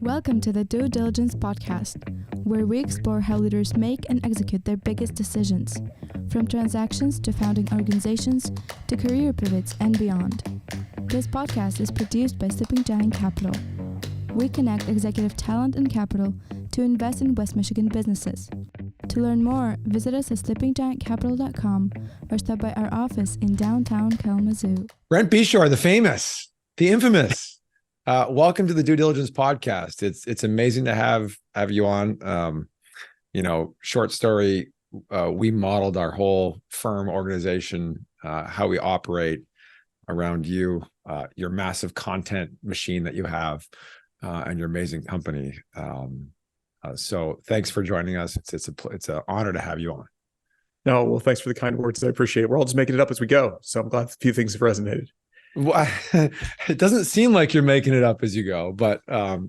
Welcome to the Due Diligence Podcast, where we explore how leaders make and execute their biggest decisions, from transactions to founding organizations to career pivots and beyond. This podcast is produced by Sleeping Giant Capital. We connect executive talent and capital to invest in West Michigan businesses. To learn more, visit us at sleepinggiantcapital.com or stop by our office in downtown Kalamazoo. Brent Beshore, the famous, the infamous. Welcome to the Due Diligence Podcast. It's amazing to have you on. Short story. We modeled our whole firm organization, how we operate around you, your massive content machine that you have, and your amazing company. So thanks for joining us. It's an honor to have you on. No, well, thanks for the kind words. I appreciate it. We're all just making it up as we go. So I'm glad a few things have resonated. Well, it doesn't seem like you're making it up as you go, but I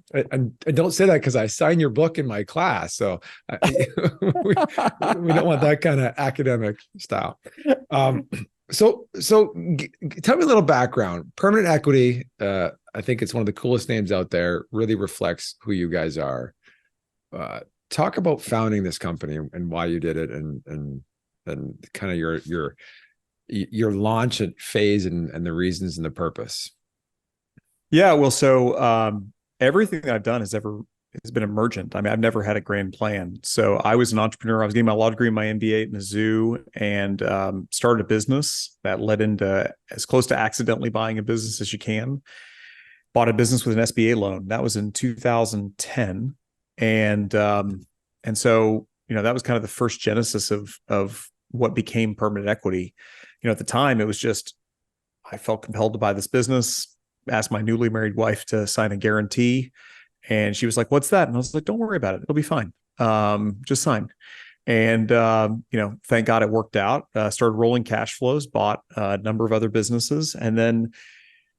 don't say that because I sign your book in my class. So we don't want that kind of academic style. So tell me a little background. Permanent Equity, I think it's one of the coolest names out there, really reflects who you guys are. Talk about founding this company and why you did it and kind of your launch and phase and the reasons and the purpose. Yeah, well, so everything that I've done has been emergent. I mean, I've never had a grand plan. So I was an entrepreneur. I was getting my law degree and my MBA at Mizzou and started a business that led into as close to accidentally buying a business as you can. Bought a business with an SBA loan. That was in 2010. And so, that was kind of the first genesis of what became Permanent Equity. At the time, it was just, I felt compelled to buy this business, asked my newly married wife to sign a guarantee. And she was like, "What's that?" And I was like, "Don't worry about it. It'll be fine. Just sign." And, thank God it worked out. Started rolling cash flows, bought a number of other businesses. And then,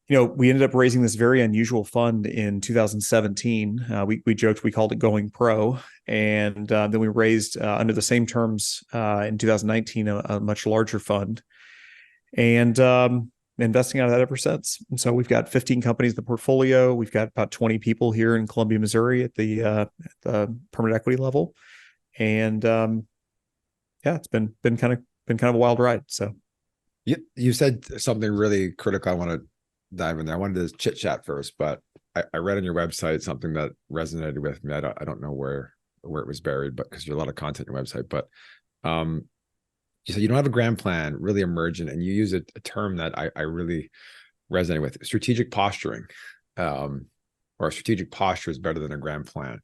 we ended up raising this very unusual fund in 2017. We joked, we called it Going Pro. And then we raised under the same terms in 2019, a much larger fund. And investing out of that ever since. And so we've got 15 companies in the portfolio. We've got about 20 people here in Columbia, Missouri at the Permanent Equity level. And it's been kind of a wild ride. So you said something really critical. I want to dive in there. I wanted to chit chat first, but I read on your website something that resonated with me. I don't know where it was buried, but because there's a lot of content on your website, but you said you don't have a grand plan, really emergent, and you use a term that I really resonate with: strategic posturing, or a strategic posture is better than a grand plan.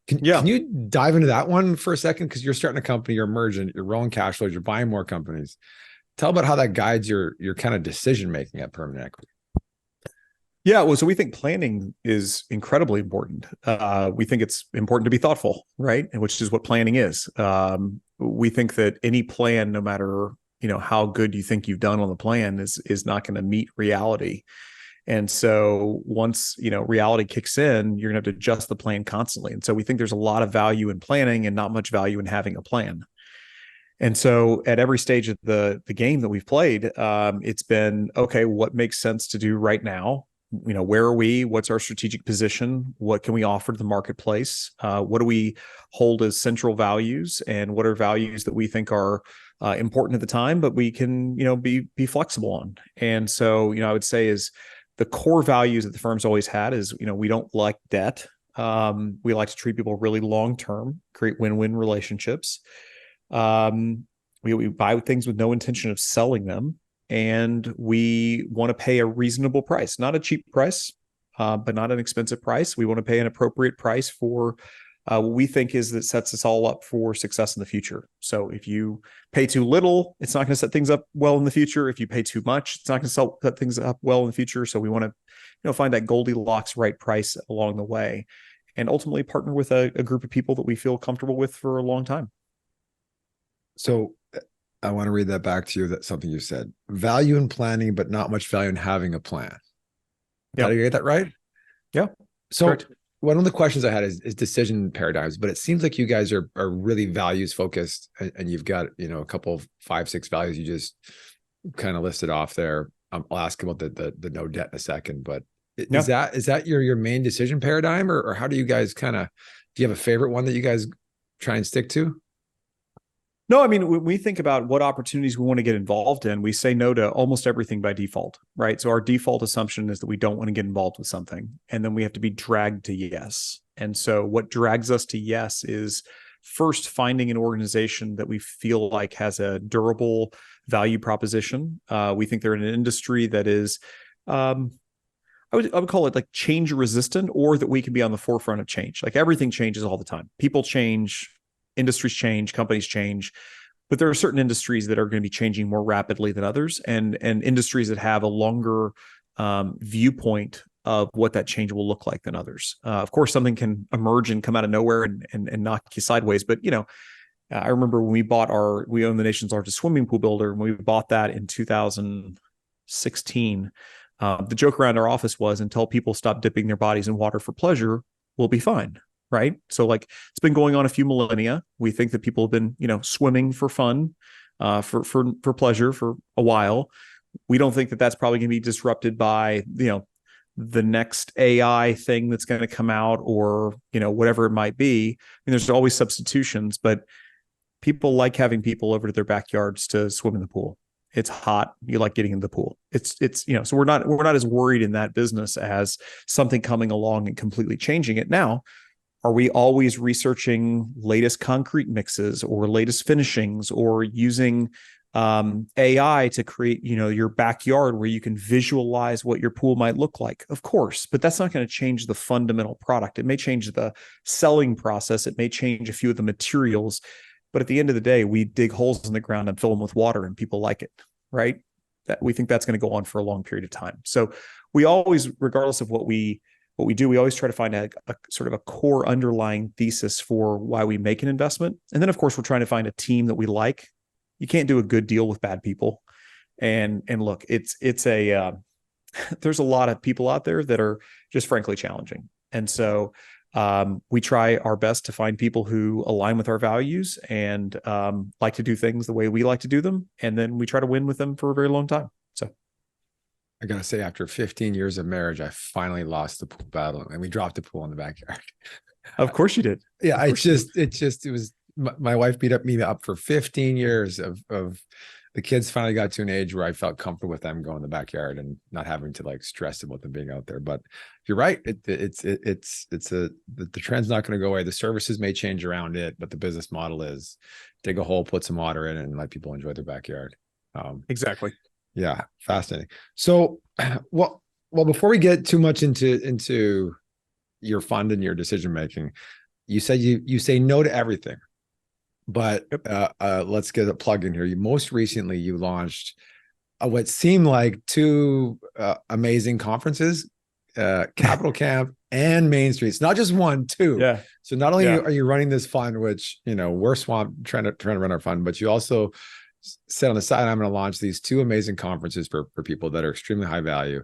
Can you dive into that one for a second? Because you're starting a company, you're emergent, you're rolling cash flows, you're buying more companies. Tell about how that guides your kind of decision making at Permanent Equity. Yeah, well, so we think planning is incredibly important. We think it's important to be thoughtful, right? And which is what planning is. We think that any plan, no matter how good you think you've done on the plan, is not going to meet reality. And so once reality kicks in, you're going to have to adjust the plan constantly. And so we think there's a lot of value in planning and not much value in having a plan. And so at every stage of the game that we've played, it's been, okay, what makes sense to do right now? Where are we? What's our strategic position? What can we offer to the marketplace? What do we hold as central values? And what are values that we think are important at the time, but we can, be flexible on? And so, I would say is the core values that the firm's always had is, we don't like debt. We like to treat people really long-term, create win-win relationships. We buy things with no intention of selling them. And we want to pay a reasonable price, not a cheap price, but not an expensive price. We want to pay an appropriate price for what we think is that sets us all up for success in the future. So if you pay too little, it's not going to set things up well in the future. If you pay too much, it's not going to set things up well in the future. So we want to, find that Goldilocks right price along the way, and ultimately partner with a group of people that we feel comfortable with for a long time. So I want to read that back to you. That's something you said. Value in planning, but not much value in having a plan. Yeah. Did I get that right? Yeah. So correct. One of the questions I had is decision paradigms, but it seems like you guys are really values focused, and you've got, a couple of 5-6 values you just kind of listed off there. I'll ask about the no debt in a second, but Is that your main decision paradigm, or how do you guys do you have a favorite one that you guys try and stick to? No, I mean, when we think about what opportunities we want to get involved in, we say no to almost everything by default, right? So our default assumption is that we don't want to get involved with something, and then we have to be dragged to yes. And so what drags us to yes is first finding an organization that we feel like has a durable value proposition. We think they're in an industry that is, I would call it like change resistant, or that we can be on the forefront of change. Like everything changes all the time. People change, industries change, companies change, but there are certain industries that are going to be changing more rapidly than others, and industries that have a longer viewpoint of what that change will look like than others. Of course, something can emerge and come out of nowhere and knock you sideways. But I remember when we own the nation's largest swimming pool builder, and we bought that in 2016. The joke around our office was, until people stop dipping their bodies in water for pleasure, we'll be fine. Right. So like, it's been going on a few millennia. We think that people have been, swimming for fun, for pleasure for a while. We don't think that that's probably going to be disrupted by, the next AI thing that's going to come out, or, whatever it might be. I mean, there's always substitutions, but people like having people over to their backyards to swim in the pool. It's hot. You like getting in the pool. It's so we're not as worried in that business as something coming along and completely changing it. Now, are we always researching latest concrete mixes or latest finishings, or using AI to create, your backyard where you can visualize what your pool might look like? Of course, but that's not going to change the fundamental product. It may change the selling process. It may change a few of the materials, but at the end of the day, we dig holes in the ground and fill them with water, and people like it, right? We think that's going to go on for a long period of time. So we always, regardless of what we do, we always try to find a sort of a core underlying thesis for why we make an investment. And then, of course, we're trying to find a team that we like. You can't do a good deal with bad people. And look, it's there's a lot of people out there that are just frankly challenging. And so we try our best to find people who align with our values and like to do things the way we like to do them. And then we try to win with them for a very long time. So I gotta say, after 15 years of marriage, I finally lost the pool battle, and we dropped the pool in the backyard. Of course you did. Yeah, it was my wife beat me up for 15 years of the kids finally got to an age where I felt comfortable with them going in the backyard and not having to like stress about them being out there. But you're right. The trend's not going to go away. The services may change around it, but the business model is dig a hole, put some water in, and let people enjoy their backyard. Exactly. Yeah. Fascinating. So, well, before we get too much into your fund and your decision-making, you said you say no to everything. But let's get a plug in here. Most recently you launched what seemed like two amazing conferences, Capital Camp and Main Street. It's not just one, two. Yeah. So not only are you running this fund, which we're swamped trying to run our fund, but you also said on the side, I'm going to launch these two amazing conferences for people that are extremely high value,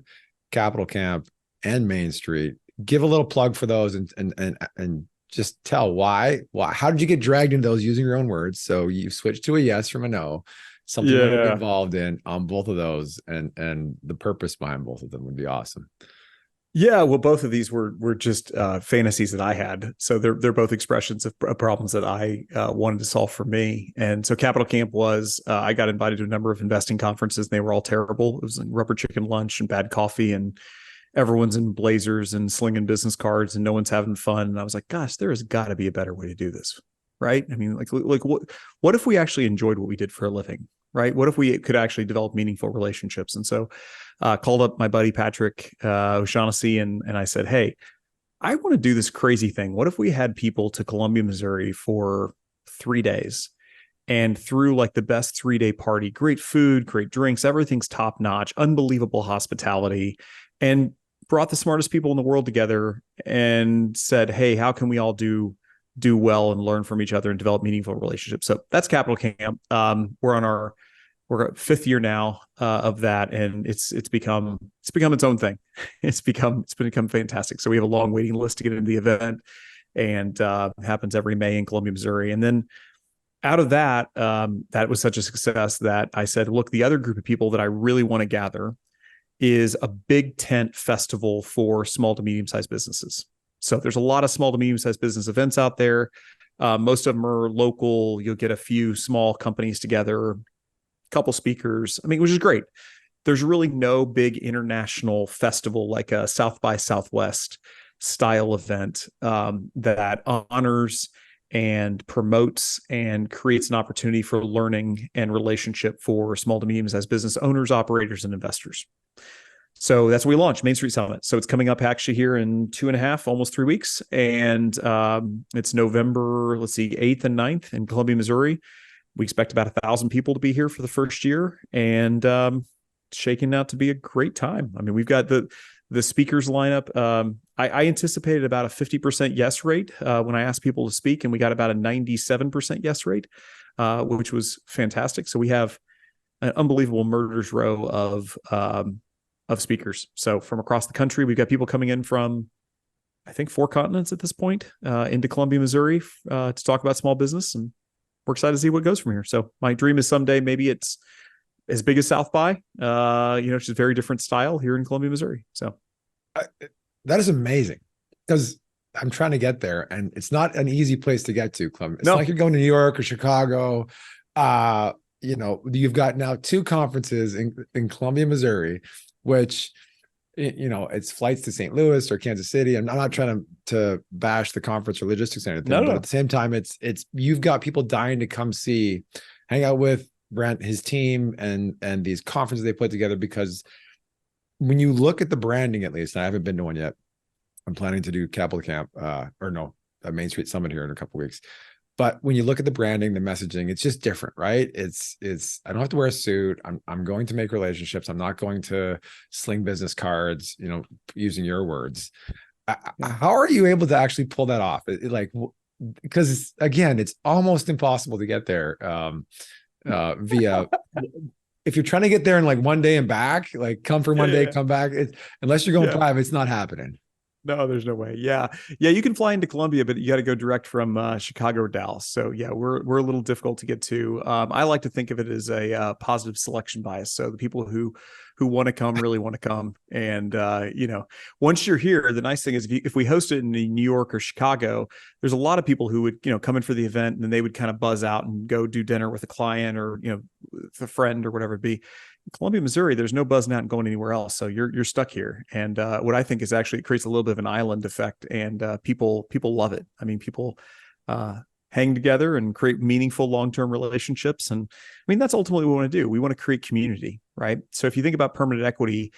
Capital Camp and Main Street. Give a little plug for those and just tell why, how did you get dragged into those, using your own words? So you switched to a yes from a no, something you want to be involved in on both of those, and the purpose behind both of them would be awesome. Yeah, well, both of these were just fantasies that I had. So they're both expressions of problems that I wanted to solve for me. And so Capital Camp was, I got invited to a number of investing conferences, and they were all terrible. It was like rubber chicken lunch and bad coffee, and everyone's in blazers and slinging business cards, and no one's having fun. And I was like, gosh, there has got to be a better way to do this, right? I mean, like what if we actually enjoyed what we did for a living, right? What if we could actually develop meaningful relationships? And so called up my buddy Patrick O'Shaughnessy, and I said, hey, I want to do this crazy thing. What if we had people to Columbia, Missouri for 3 days, and through like the best 3-day party, great food, great drinks, everything's top notch, unbelievable hospitality, and brought the smartest people in the world together and said, hey, how can we all do well and learn from each other and develop meaningful relationships? So that's Capital Camp. We're on our 5th year now of that, and it's become its own thing. It's become fantastic. So we have a long waiting list to get into the event, and it happens every May in Columbia, Missouri. And then out of that, that was such a success that I said, look, the other group of people that I really want to gather is a big tent festival for small to medium-sized businesses. So there's a lot of small to medium-sized business events out there. Most of them are local. You'll get a few small companies together, a couple speakers. I mean, which is great. There's really no big international festival like a South by Southwest style event that honors and promotes and creates an opportunity for learning and relationship for small to medium-sized business owners, operators, and investors. So that's what we launched, Main Street Summit. So it's coming up actually here in 2.5, almost 3 weeks. And it's November, 8th and 9th in Columbia, Missouri. We expect about 1,000 people to be here for the first year, and shaking out to be a great time. I mean, we've got the speakers lineup. I anticipated about a 50% yes rate when I asked people to speak, and we got about a 97% yes rate, which was fantastic. So we have an unbelievable murderer's row of speakers. So from across the country, we've got people coming in from, I think, 4 continents at this point into Columbia, Missouri to talk about small business. And we're excited to see what goes from here. So my dream is someday maybe it's as big as South by, it's just a very different style here in Columbia, Missouri. So that is amazing, because I'm trying to get there, and it's not an easy place to get to, Columbia. It's No. not like you're going to New York or Chicago. You've got now 2 conferences in Columbia, Missouri, which, it's flights to St. Louis or Kansas City. And I'm not trying to bash the conference or logistics or anything, but at the same time, it's you've got people dying to come hang out with Brent, his team, and these conferences they put together. Because when you look at the branding, at least, and I haven't been to one yet, I'm planning to do Capital Camp, a Main Street Summit here in a couple of weeks. But when you look at the branding, the messaging, it's just different, right? It's I don't have to wear a suit. I'm going to make relationships. I'm not going to sling business cards, using your words. How are you able to actually pull that off? Because again, it's almost impossible to get there via. If you're trying to get there in like one day and back, like come for one day, come back. Unless you're going private, it's not happening. No, there's no way. Yeah. You can fly into Columbia, but you got to go direct from Chicago or Dallas. So yeah, we're a little difficult to get to. I like to think of it as a positive selection bias. So the people who want to come really want to come. And once you're here, the nice thing is if we host it in New York or Chicago, there's a lot of people who would come in for the event, and then they would kind of buzz out and go do dinner with a client or with a friend or whatever it be. In Columbia, Missouri, there's no buzzing out and going anywhere else. So you're stuck here. And what I think is actually it creates a little bit of an island effect, and people love it. I mean, people hang together and create meaningful long-term relationships. And I mean, that's ultimately what we want to do. We want to create community, right? So if you think about permanent equity,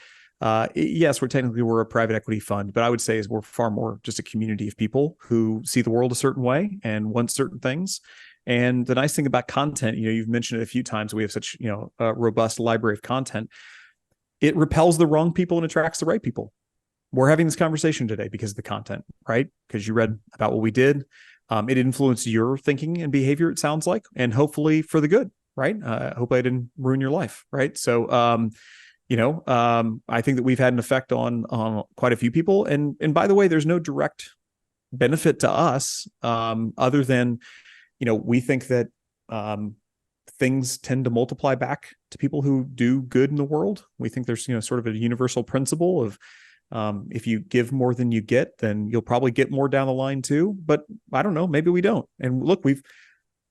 yes, we're a private equity fund, but I would say is we're far more just a community of people who see the world a certain way and want certain things. And the nice thing about content, you've mentioned it a few times, we have such, a robust library of content. It repels the wrong people and attracts the right people. We're having this conversation today because of the content, right? Because you read about what we did. It influenced your thinking and behavior, it sounds like, and hopefully for the good, right? I hope I didn't ruin your life, right? So, I think that we've had an effect on quite a few people. And by the way, there's no direct benefit to us other than, we think that things tend to multiply back to people who do good in the world. We think there's, sort of a universal principle of if you give more than you get, then you'll probably get more down the line too. But I don't know, maybe we don't. And look, we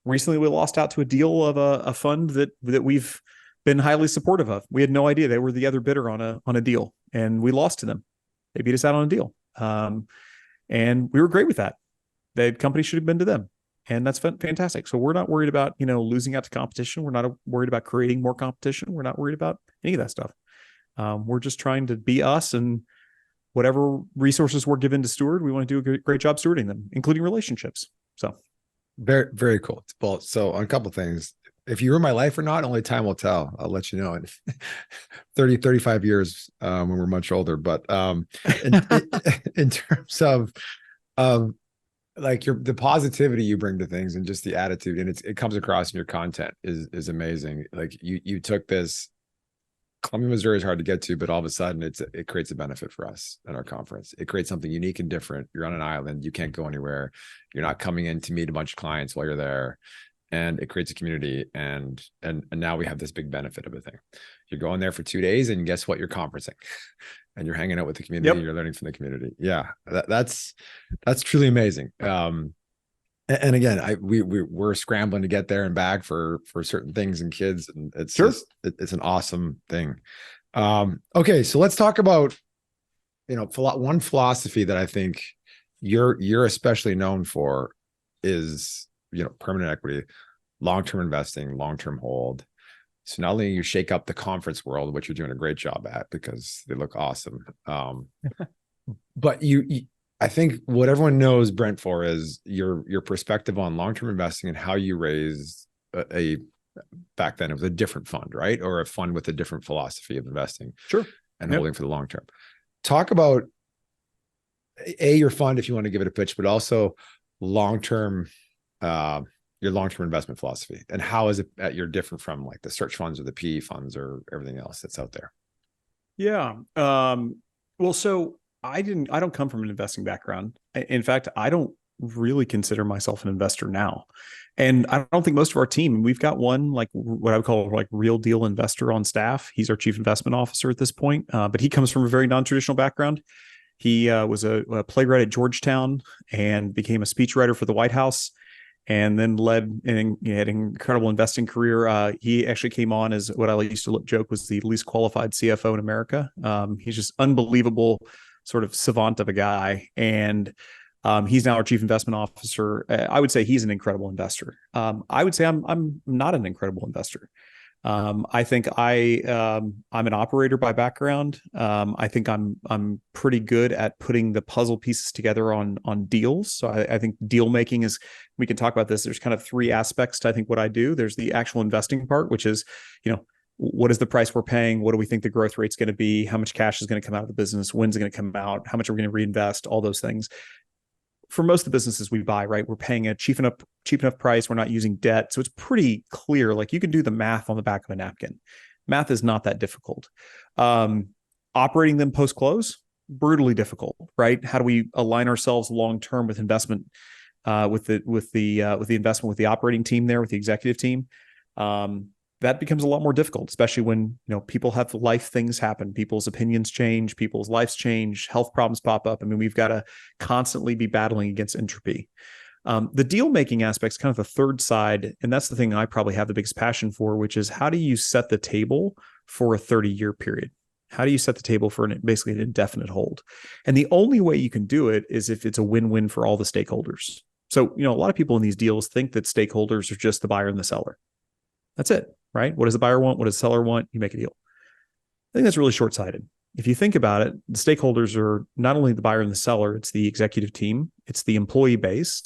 lost out to a deal of a fund that we've been highly supportive of. We had no idea they were the other bidder on a deal, and we lost to them. They beat us out on a deal. And we were great with that. The company should have been to them. And that's fantastic. So we're not worried about, losing out to competition. We're not worried about creating more competition. We're not worried about any of that stuff. We're just trying to be us, and whatever resources we're given to steward, we want to do a great job stewarding them, including relationships. So very, very cool. Well, so on a couple of things, if you ruin my life or not, only time will tell. I'll let you know in 35 years when we're much older. But in terms of like the positivity you bring to things and just the attitude, and it comes across in your content is amazing. Like you took this. Columbia, Missouri is hard to get to, but all of a sudden it creates a benefit for us at our conference. It creates something unique and different. You're on an island. You can't go anywhere. You're not coming in to meet a bunch of clients while you're there. and it creates a community. And now we have this big benefit of a thing. You're going there for 2 days, and guess what? You're conferencing and you're hanging out with the community. Yep. And you're learning from the community. Yeah. That's truly amazing. And again, we're scrambling to get there and back for certain things and kids, and it's Sure. just, it's an awesome thing. Okay, so let's talk about, one philosophy that I think you're especially known for is, permanent equity, long-term investing, long-term hold. So not only you shake up the conference world, which you're doing a great job at because they look awesome, but I think what everyone knows Brent for is your perspective on long-term investing and how you raise back then it was a different fund, right? Or a fund with a different philosophy of investing. Sure. And holding for the long term. Talk about your fund, if you want to give it a pitch, but also long-term, your long-term investment philosophy, and how is it that you're different from like the search funds or the PE funds or everything else that's out there? Yeah. Well, so I don't come from an investing background. In fact, I don't really consider myself an investor now. And I don't think most of our team, we've got one, like what I would call like real deal investor on staff. He's our chief investment officer at this point, but he comes from a very non-traditional background. He was a playwright at Georgetown and became a speechwriter for the White House, and then led an incredible investing career. He actually came on as what I used to joke was the least qualified CFO in America. He's just unbelievable sort of savant of a guy. And he's now our chief investment officer. I would say he's an incredible investor. I would say I'm not an incredible investor. I think I'm an operator by background. I think I'm pretty good at putting the puzzle pieces together on deals. So I think deal making is, we can talk about this. There's kind of three aspects to I think what I do. There's the actual investing part, which is, what is the price we're paying? What do we think the growth rate's going to be? How much cash is going to come out of the business? When's it going to come out? How much are we going to reinvest? All those things. For most of the businesses we buy, right, we're paying a cheap enough price. We're not using debt. So it's pretty clear. Like you can do the math on the back of a napkin. Math is not that difficult. Operating them post-close, brutally difficult, right? How do we align ourselves long-term with investment, with the investment with the operating team there, with the executive team? That becomes a lot more difficult, especially when people have life things happen, people's opinions change, people's lives change, health problems pop up. I mean, we've got to constantly be battling against entropy. The deal making aspect is kind of the third side, and that's the thing I probably have the biggest passion for, which is how do you set the table for a 30-year period? How do you set the table for basically an indefinite hold? And the only way you can do it is if it's a win-win for all the stakeholders. So, a lot of people in these deals think that stakeholders are just the buyer and the seller. That's it. Right? What does the buyer want? What does the seller want? You make a deal. I think that's really short-sighted. If you think about it, the stakeholders are not only the buyer and the seller, it's the executive team, it's the employee base,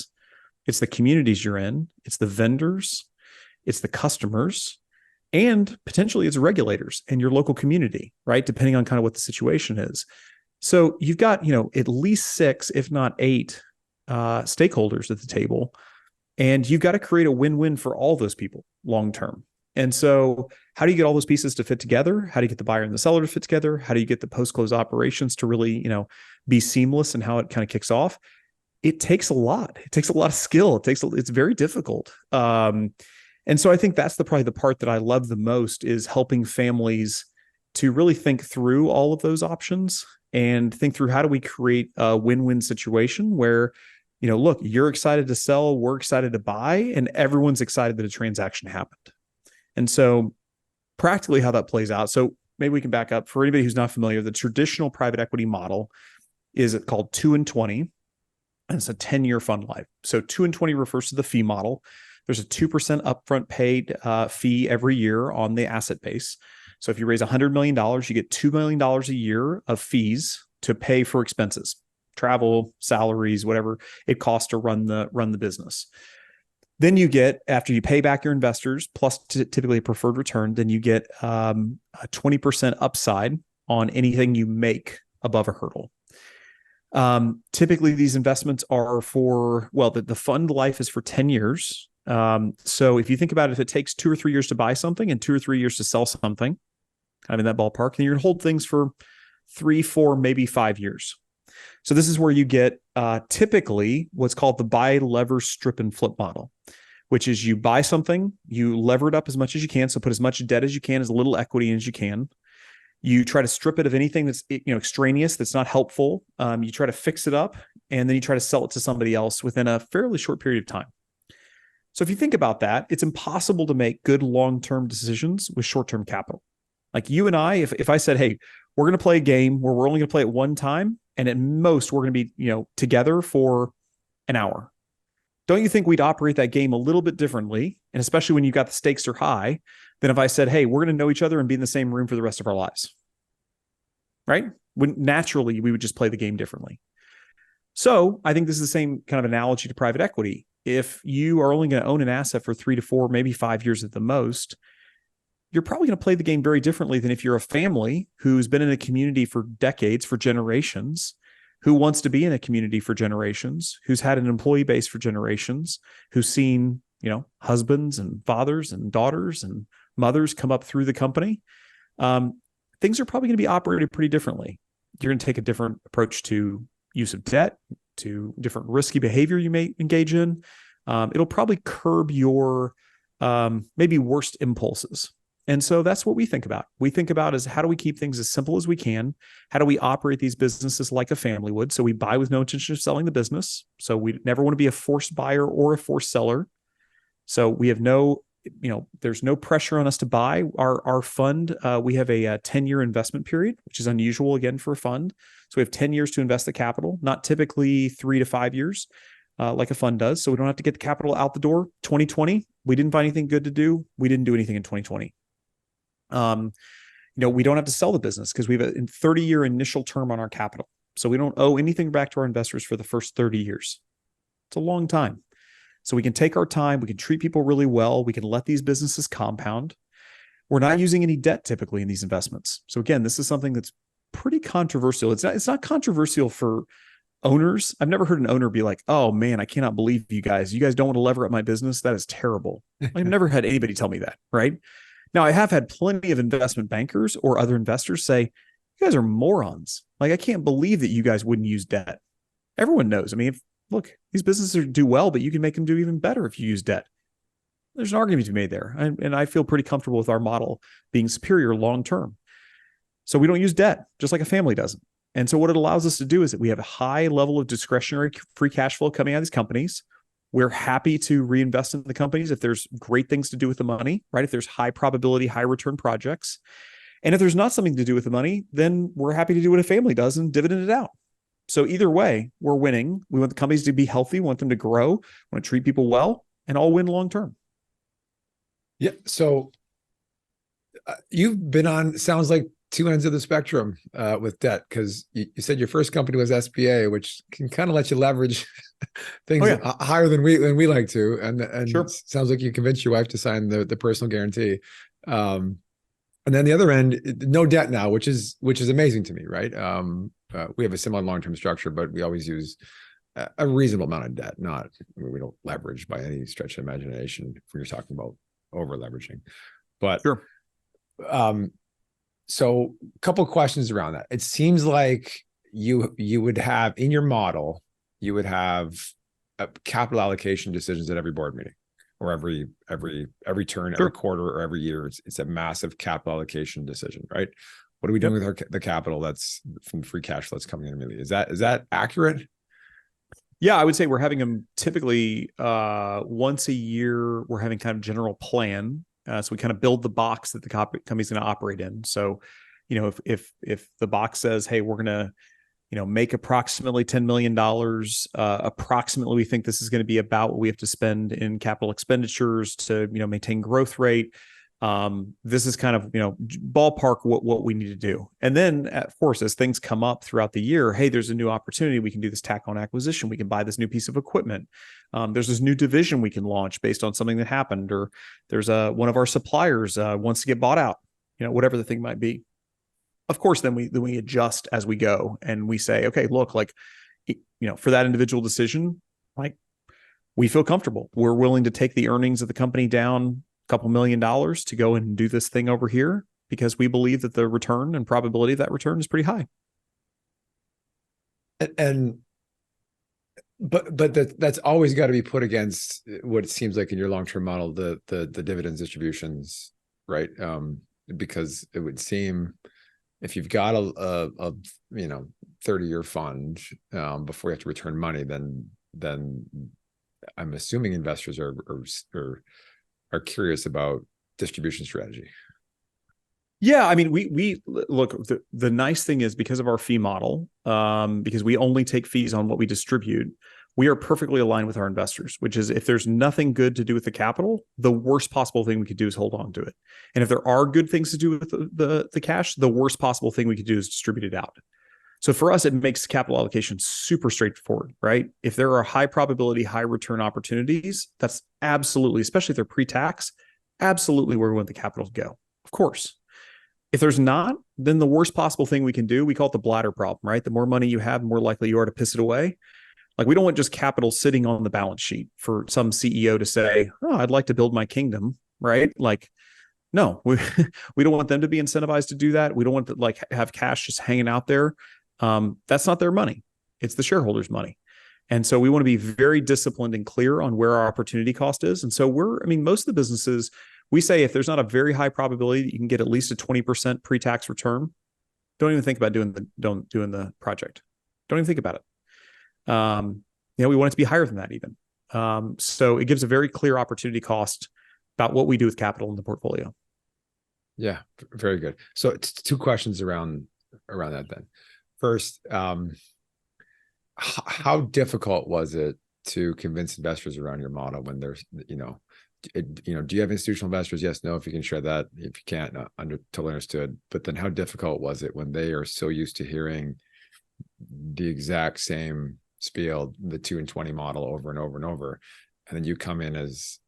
it's the communities you're in, it's the vendors, it's the customers, and potentially it's regulators and your local community, right? Depending on kind of what the situation is. So you've got, at least 6, if not 8 stakeholders at the table, and you've got to create a win-win for all those people long-term. And so how do you get all those pieces to fit together? How do you get the buyer and the seller to fit together? How do you get the post-close operations to really, be seamless and how it kind of kicks off? It takes a lot. It takes a lot of skill. It's very difficult. And so I think that's probably the part that I love the most is helping families to really think through all of those options and think through how do we create a win-win situation where, look, you're excited to sell, we're excited to buy, and everyone's excited that a transaction happened. And so practically how that plays out. So maybe we can back up for anybody who's not familiar. The traditional private equity model is called 2 and 20, and it's a 10-year fund life. So 2 and 20 refers to the fee model. There's a 2% upfront paid fee every year on the asset base. So if you raise $100 million, you get $2 million a year of fees to pay for expenses, travel, salaries, whatever it costs to run the business. Then you get, after you pay back your investors, plus typically a preferred return, then you get a 20% upside on anything you make above a hurdle. Typically, these investments are the fund life is for 10 years. So if you think about it, if it takes 2 or 3 years to buy something and 2 or 3 years to sell something, kind of in that ballpark, then you're going to hold things for 3, 4, maybe 5 years. So this is where you get typically what's called the buy, lever, strip, and flip model, which is you buy something, you lever it up as much as you can. So put as much debt as you can, as little equity in as you can. You try to strip it of anything that's extraneous, that's not helpful. You try to fix it up, and then you try to sell it to somebody else within a fairly short period of time. So if you think about that, it's impossible to make good long-term decisions with short-term capital. Like you and I, if I said, hey, we're going to play a game where we're only going to play it one time, and at most we're going to be together for an hour. Don't you think we'd operate that game a little bit differently? And especially when you've got the stakes are high, than if I said, hey, we're going to know each other and be in the same room for the rest of our lives. Right? When naturally we would just play the game differently. So I think this is the same kind of analogy to private equity. If you are only going to own an asset for 3 to 4, maybe 5 years at the most, you're probably going to play the game very differently than if you're a family who's been in a community for decades, for generations, who wants to be in a community for generations, who's had an employee base for generations, who's seen, husbands and fathers and daughters and mothers come up through the company. Things are probably going to be operated pretty differently. You're going to take a different approach to use of debt, to different risky behavior you may engage in. It'll probably curb your maybe worst impulses. And so that's what we think about. We think about is how do we keep things as simple as we can? How do we operate these businesses like a family would? So we buy with no intention of selling the business. So we never want to be a forced buyer or a forced seller. So we have there's no pressure on us to buy our fund. We have a 10-year investment period, which is unusual again for a fund. So we have 10 years to invest the capital, not typically 3 to 5 years like a fund does. So we don't have to get the capital out the door. 2020, we didn't find anything good to do. We didn't do anything in 2020. We don't have to sell the business because we have a 30-year initial term on our capital. So we don't owe anything back to our investors for the first 30 years. It's a long time. So we can take our time. We can treat people really well. We can let these businesses compound. We're not using any debt typically in these investments. So again, this is something that's pretty controversial. It's not controversial for owners. I've never heard an owner be like, oh man, I cannot believe you guys don't want to lever up my business. That is terrible. I've never had anybody tell me that, right? Now, I have had plenty of investment bankers or other investors say, you guys are morons. Like, I can't believe that you guys wouldn't use debt. Everyone knows. I mean, look, these businesses do well, but you can make them do even better if you use debt. There's an argument to be made there. And I feel pretty comfortable with our model being superior long-term. So we don't use debt, just like a family doesn't. And so what it allows us to do is that we have a high level of discretionary free cash flow coming out of these companies. We're happy to reinvest in the companies if there's great things to do with the money, right? If there's high probability, high return projects. And if there's not something to do with the money, then we're happy to do what a family does and dividend it out. So either way, we're winning. We want the companies to be healthy, we want them to grow, we want to treat people well, and all win long term. Yeah. So you've been on, sounds like, two ends of the spectrum with debt, because you said your first company was SBA, which can kind of let you leverage things higher than we like to. And sure. It sounds like you convinced your wife to sign the personal guarantee. And then the other end, no debt now, which is amazing to me, right? We have a similar long-term structure, but we always use a reasonable amount of debt. We don't leverage by any stretch of imagination if you're talking about over leveraging. But sure. So a couple of questions around that. It seems like you would have in your model, you would have capital allocation decisions at every board meeting or every turn, sure. Every quarter or every year. It's a massive capital allocation decision, right? What are we doing with the capital that's from free cash flow that's coming in immediately? Is that accurate? Yeah, I would say we're having them typically once a year. We're having kind of general plan. So we kind of build the box that the company's going to operate in. So, if the box says, hey, we're going to, make approximately $10 million, approximately we think this is going to be about what we have to spend in capital expenditures to, maintain growth rate. This is kind of, ballpark what we need to do. And then of course, as things come up throughout the year, hey, there's a new opportunity. We can do this tack on acquisition. We can buy this new piece of equipment. There's this new division we can launch based on something that happened, or there's one of our suppliers wants to get bought out, whatever the thing might be. Of course, then we adjust as we go and we say, okay, look, like, for that individual decision, like, we feel comfortable. We're willing to take the earnings of the company down $2 million to go and do this thing over here because we believe that the return and probability of that return is pretty high. And That's always got to be put against what it seems like in your long-term model, the dividends distributions, right? Because it would seem if you've got a 30-year fund before you have to return money, then I'm assuming investors are curious about distribution strategy. Yeah, I mean, we look, the nice thing is because of our fee model, because we only take fees on what we distribute, we are perfectly aligned with our investors, which is if there's nothing good to do with the capital, the worst possible thing we could do is hold on to it. And if there are good things to do with the cash, the worst possible thing we could do is distribute it out. So for us, it makes capital allocation super straightforward, right? If there are high probability, high return opportunities, that's absolutely, especially if they're pre-tax, absolutely where we want the capital to go. Of course. If there's not, then the worst possible thing we can do, we call it the bladder problem, right? The more money you have, the more likely you are to piss it away. Like we don't want just capital sitting on the balance sheet for some CEO to say, oh, I'd like to build my kingdom, right? Like, no, we don't want them to be incentivized to do that. We don't want to like have cash just hanging out there. That's not their money. It's the shareholders' money. And so we want to be very disciplined and clear on where our opportunity cost is. And so most of the businesses, we say if there's not a very high probability that you can get at least a 20% pre-tax return, don't even think about doing the project. Don't even think about it. We want it to be higher than that even. So it gives a very clear opportunity cost about what we do with capital in the portfolio. Yeah, very good. So it's two questions around that then. First, how difficult was it to convince investors around your model when there's, do you have institutional investors? Yes, no, if you can share that. If you can't, totally understood. But then how difficult was it when they are so used to hearing the exact same spiel, the 2 and 20 model over and over and over. And then you come in as,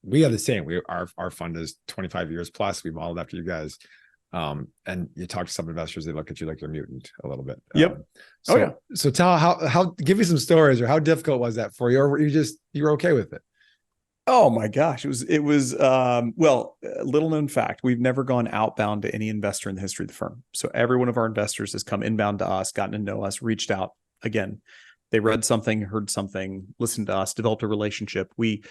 we have the same, our fund is 25 years plus. We modeled after you guys. And you talk to some investors, they look at you like you're mutant a little bit. Yep. So tell how give me some stories, or how difficult was that for you? Or you're okay with it? Oh my gosh. It was well, little known fact, we've never gone outbound to any investor in the history of the firm. So every one of our investors has come inbound to us, gotten to know us, reached out. Again, they read something, heard something, listened to us, developed a relationship. We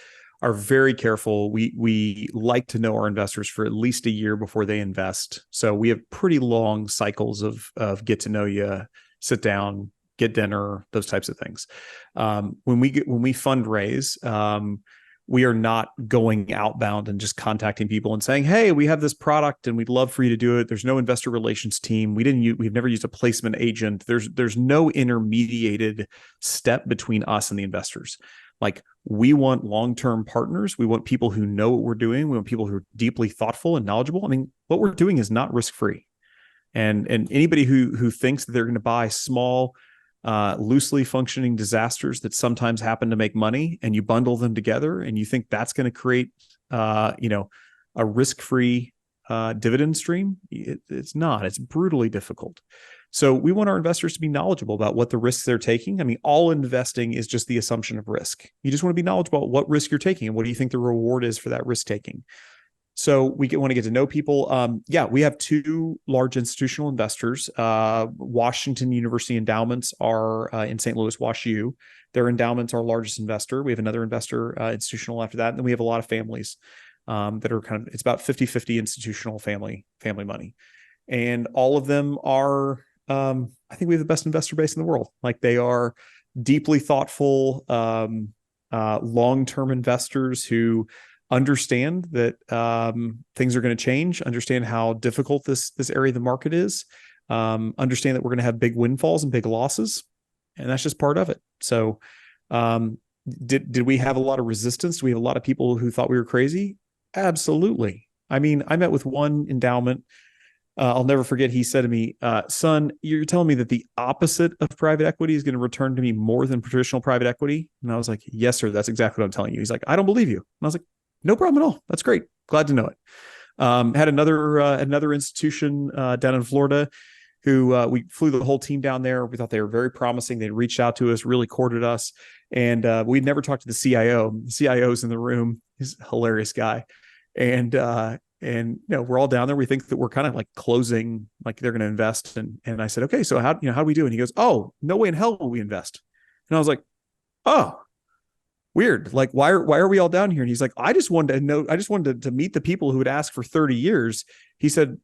are very careful. We like to know our investors for at least a year before they invest. So we have pretty long cycles of get to know you, sit down, get dinner, those types of things. When we fundraise, we are not going outbound and just contacting people and saying, hey, we have this product and we'd love for you to do it. There's no investor relations team. We've never used a placement agent. There's no intermediated step between us and the investors. Like, we want long-term partners. We want people who know what we're doing. We want people who are deeply thoughtful and knowledgeable. I mean, what we're doing is not risk-free. And anybody who thinks that they're going to buy small, loosely functioning disasters that sometimes happen to make money, and you bundle them together and you think that's going to create a risk-free dividend stream, it's not. It's brutally difficult. So we want our investors to be knowledgeable about what the risks they're taking. I mean, all investing is just the assumption of risk. You just want to be knowledgeable about what risk you're taking and what do you think the reward is for that risk taking. So we want to get to know people. We have 2 large institutional investors. Washington University Endowments are in St. Louis, WashU. Their endowments are our largest investor. We have another investor, institutional after that. And then we have a lot of families that are it's about 50-50 institutional family money. And all of them are, I think we have the best investor base in the world. Like, they are deeply thoughtful, long-term investors who understand that things are going to change, understand how difficult this area of the market is, understand that we're going to have big windfalls and big losses, and that's just part of it. So did we have a lot of resistance? Do we have a lot of people who thought we were crazy? Absolutely. I mean, I met with one endowment. I'll never forget. He said to me, son, you're telling me that the opposite of private equity is going to return to me more than traditional private equity? And I was like, yes, sir. That's exactly what I'm telling you. He's like, I don't believe you. And I was like, no problem at all. That's great. Glad to know it. Had another institution down in Florida who we flew the whole team down there. We thought they were very promising. They reached out to us, really courted us. And we'd never talked to the CIO. The CIO's in the room. He's a hilarious guy. And we're all down there. We think that we're kind of like closing, like they're going to invest. And I said, okay, so how do we do? And he goes, oh, no way in hell will we invest. And I was like, oh, weird. Like, why are we all down here? And he's like, I just wanted to meet the people who would ask for 30 years. He said,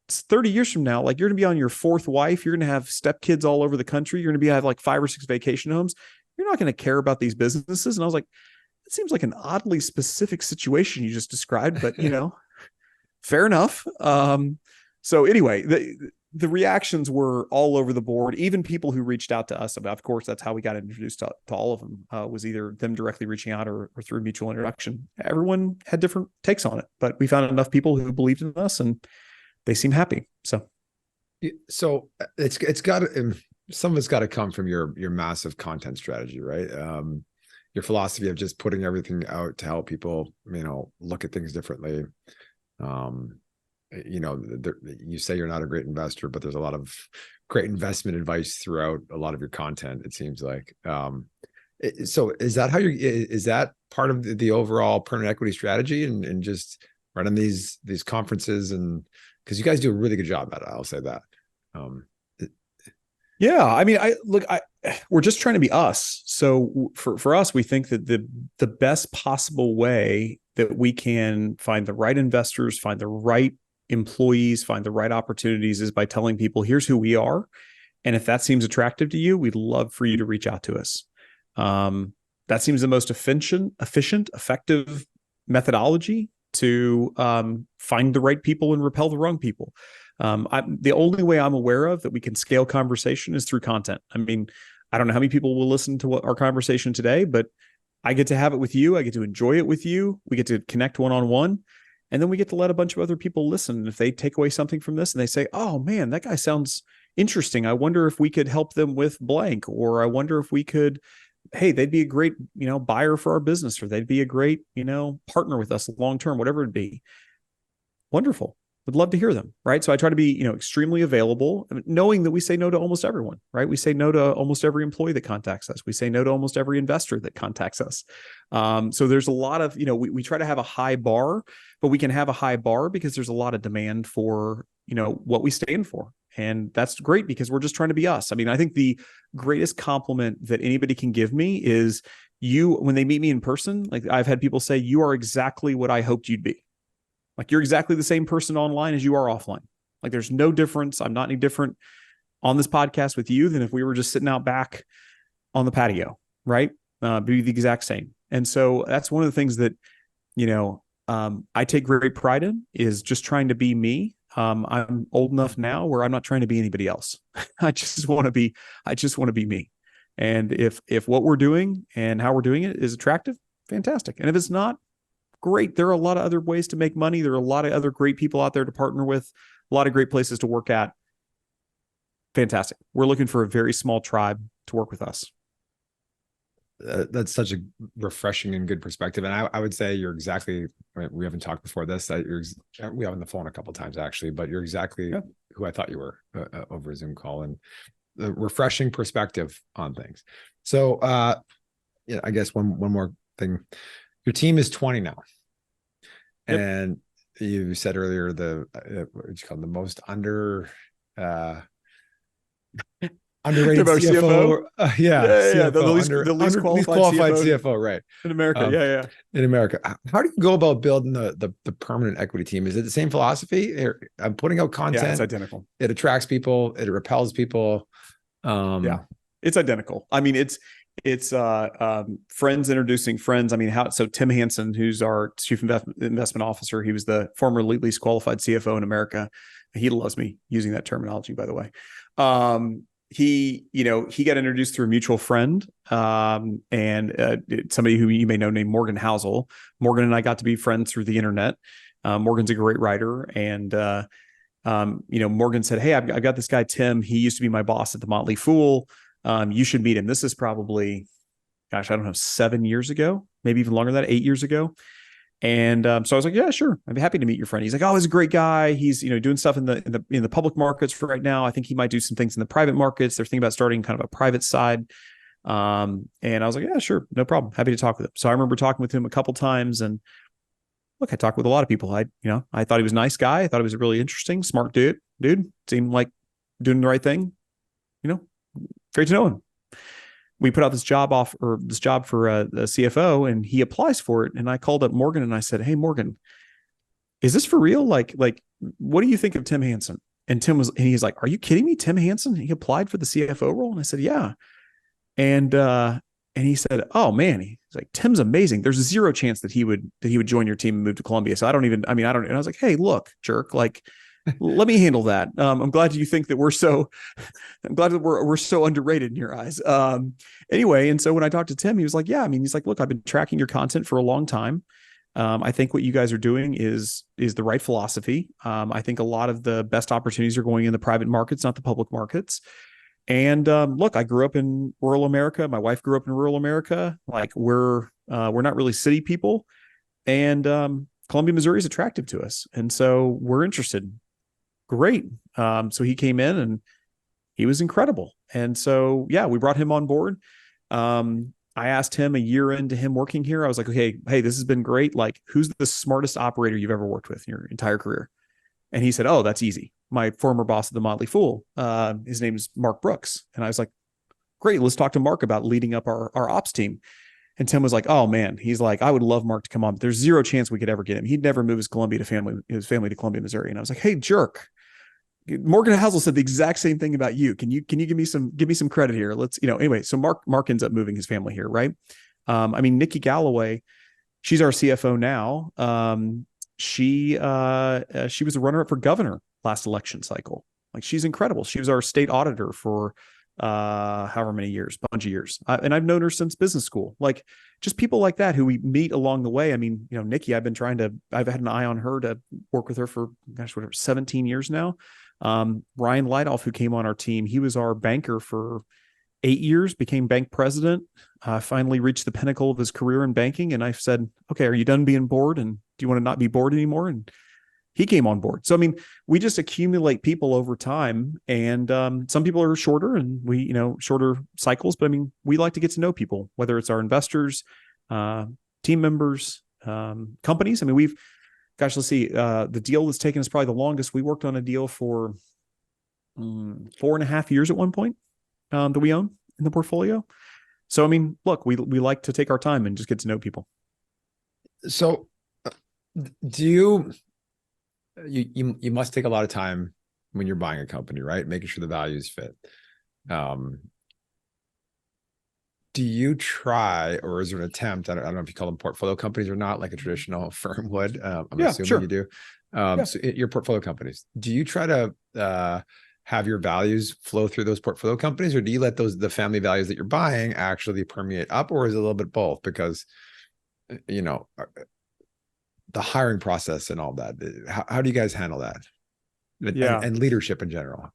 30 years from now, like you're going to be on your fourth wife. You're going to have stepkids all over the country. You're going to have like 5 or 6 vacation homes. You're not going to care about these businesses. And I was like, it seems like an oddly specific situation you just described, but fair enough. So anyway, the reactions were all over the board. Even people who reached out to us, of course, that's how we got introduced to all of them, was either them directly reaching out or through mutual introduction. Everyone had different takes on it, but we found enough people who believed in us and they seem happy. So it's got to, some of it's got to come from your massive content strategy, right? Your philosophy of just putting everything out to help people, look at things differently. You say you're not a great investor, but there's a lot of great investment advice throughout a lot of your content, it seems like. So is that part of the overall permanent equity strategy and just running these conferences? And because you guys do a really good job at it, I'll say that. Yeah, I mean, we're just trying to be us. So for us, we think that the best possible way that we can find the right investors, find the right employees, find the right opportunities is by telling people, here's who we are. And if that seems attractive to you, we'd love for you to reach out to us. That seems the most efficient, effective methodology to find the right people and repel the wrong people. The only way I'm aware of that we can scale conversation is through content. I mean, I don't know how many people will listen to our conversation today, but I get to have it with you. I get to enjoy it with you. We get to connect one-on-one. And then we get to let a bunch of other people listen. And if they take away something from this and they say, oh man, that guy sounds interesting. I wonder if we could help them with blank, or I wonder if we could, hey, they'd be a great, buyer for our business, or they'd be a great, partner with us long-term, whatever it'd be. Wonderful. Would love to hear them. Right. So I try to be, extremely available, knowing that we say no to almost everyone, right? We say no to almost every employee that contacts us. We say no to almost every investor that contacts us. So there's a lot of, we try to have a high bar, but we can have a high bar because there's a lot of demand for, what we stand for. And that's great because we're just trying to be us. I mean, I think the greatest compliment that anybody can give me is when they meet me in person, like I've had people say, you are exactly what I hoped you'd be. Like you're exactly the same person online as you are offline. Like there's no difference. I'm not any different on this podcast with you than if we were just sitting out back on the patio, right? Be the exact same. And so that's one of the things that, I take great pride in is just trying to be me. I'm old enough now where I'm not trying to be anybody else. I just want to be me. And if what we're doing and how we're doing it is attractive, fantastic. And if it's not, great. There are a lot of other ways to make money. There are a lot of other great people out there to partner with, a lot of great places to work at. Fantastic. We're looking for a very small tribe to work with us. That's such a refreshing and good perspective. And I would say you're exactly, we haven't talked before this, we have on the phone a couple of times actually, but you're exactly who I thought you were over a Zoom call, and the refreshing perspective on things. So I guess one more thing. Your team is 20 now. Yep. And you said earlier what you call the most underrated CFO. CFO, the least qualified CFO, right? In America, in America. How do you go about building the permanent equity team? Is it the same philosophy? I'm putting out content. Yeah, it's identical. It attracts people. It repels people. It's identical. I mean, it's friends introducing friends. I mean, so Tim Hansen, who's our chief investment officer, he was the former least qualified CFO in America. He loves me using that terminology, by the way. He got introduced through a mutual friend, and somebody who you may know named Morgan Housel. Morgan and I got to be friends through the internet. Morgan's a great writer, and Morgan said, "Hey, I've got this guy Tim. He used to be my boss at the Motley Fool. You should meet him." This is probably, I don't know, 7 years ago, maybe even longer than that, 8 years ago. And so I was like, yeah, sure, I'd be happy to meet your friend. He's like, oh, he's a great guy. He's doing stuff in the public markets right now. I think he might do some things in the private markets. They're thinking about starting kind of a private side. And I was like, yeah, sure, no problem. Happy to talk with him. So I remember talking with him a couple times, and look, I talked with a lot of people. I thought he was a nice guy. I thought he was a really interesting, smart dude. Seemed like doing the right thing. Great to know him. we put out this job for the CFO, and he applies for it. And I called up Morgan and I said, "Hey, Morgan, is this for real? Like, what do you think of Tim Hansen?" And he's like, "Are you kidding me? Tim Hansen? He applied for the CFO role?" And I said, "Yeah." And he said, "Oh man," he's like, "Tim's amazing. There's zero chance that he would join your team and move to Columbia. So I don't." And I was like, "Hey, look, jerk, like, let me handle that. I'm glad you think that I'm glad that we're so underrated in your eyes." Anyway. And so when I talked to Tim, he was like, "Yeah, he's like, look, I've been tracking your content for a long time. I think what you guys are doing is the right philosophy. I think a lot of the best opportunities are going in the private markets, not the public markets. And look, I grew up in rural America. My wife grew up in rural America. Like, we're not really city people, and Columbia, Missouri is attractive to us, and so we're interested." Great. So he came in and he was incredible. And so, yeah, we brought him on board. I asked him a year into him working here, I was like, "Okay, hey, this has been great. Like, who's the smartest operator you've ever worked with in your entire career?" And he said, "Oh, that's easy. My former boss at the Motley Fool. His name's Mark Brooks." And I was like, "Great, let's talk to Mark about leading up our ops team." And Tim was like, "Oh man," he's like, "I would love Mark to come on, but there's zero chance we could ever get him. He'd never move his family to Columbia, Missouri." And I was like, "Hey, jerk. Morgan Housel said the exact same thing about you. Can you give me some credit here? Let's, anyway." So Mark ends up moving his family here, right? Nikki Galloway, she's our CFO now. She was a runner-up for governor last election cycle. Like, she's incredible. She was our state auditor for however many years, bunch of years. And I've known her since business school. Like, just people like that who we meet along the way. Nikki, I've had an eye on her to work with her for, 17 years now. Ryan Lightoff, who came on our team, he was our banker for 8 years, became bank president, finally reached the pinnacle of his career in banking. And I said, "Okay, are you done being bored? And do you want to not be bored anymore?" And he came on board. So, we just accumulate people over time, and some people are shorter and shorter cycles, but we like to get to know people, whether it's our investors, team members, companies. Let's see, the deal that's taken us probably the longest. We worked on a deal for 4.5 years at one point, that we own in the portfolio. So, look, we like to take our time and just get to know people. So do you must take a lot of time when you're buying a company, right? Making sure the values fit. Do you try, or is there an attempt? I don't know if you call them portfolio companies or not, like a traditional firm would. I'm assuming sure. You do. So your portfolio companies, do you try to have your values flow through those portfolio companies, or do you let the family values that you're buying actually permeate up, or is it a little bit both? Because, the hiring process and all that, how do you guys handle that? And leadership in general?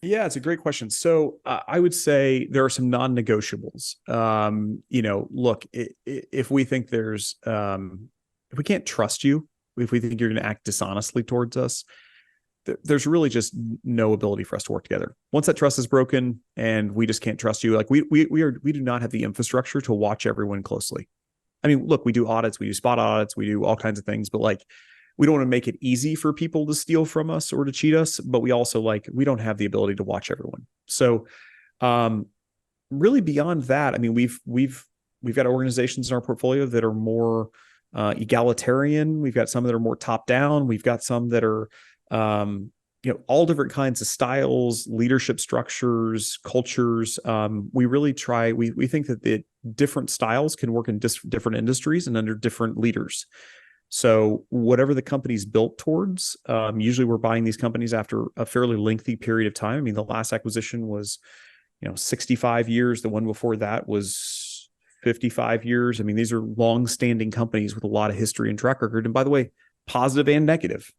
Yeah, it's a great question. So I would say there are some non-negotiables. Look, if we think if we can't trust you, if we think you're going to act dishonestly towards us, there's really just no ability for us to work together. Once that trust is broken and we just can't trust you, like we do not have the infrastructure to watch everyone closely. Look, we do audits, we do spot audits, we do all kinds of things, but like, we don't want to make it easy for people to steal from us or to cheat us, but we also we don't have the ability to watch everyone. So, really beyond that, we've got organizations in our portfolio that are more egalitarian. We've got some that are more top down. We've got some that are, all different kinds of styles, leadership structures, cultures. We really try. We think that the different styles can work in different industries and under different leaders. So whatever the company's built towards, usually we're buying these companies after a fairly lengthy period of time. The last acquisition was, 65 years. The one before that was 55 years. These are long-standing companies with a lot of history and track record. And by the way, positive and negative.